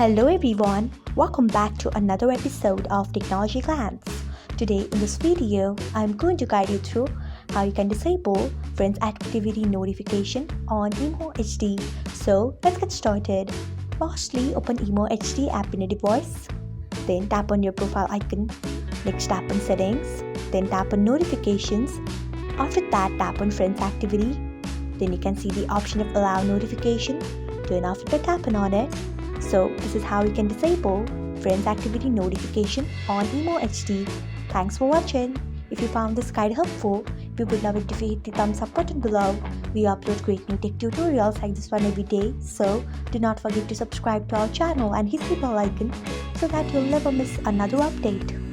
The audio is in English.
Hello everyone, welcome back to another episode of Technologyglance. Today in this video, I'm going to guide you through how you can disable Friends Activity Notification on Emo HD. So let's get started. Firstly, open Emo HD app in your device. Then tap on your profile icon. Next tap on Settings. Then tap on Notifications. After that, tap on Friends Activity. Then you can see the option of Allow Notification. Turn off it by tapping on it. So this is how you can disable Friends Activity Notification on Emo HD. Thanks for watching. If you found this guide helpful, we would love it if you hit the thumbs up button below. We upload great new tech tutorials like this one every day, so do not forget to subscribe to our channel and hit the bell icon so that you'll never miss another update.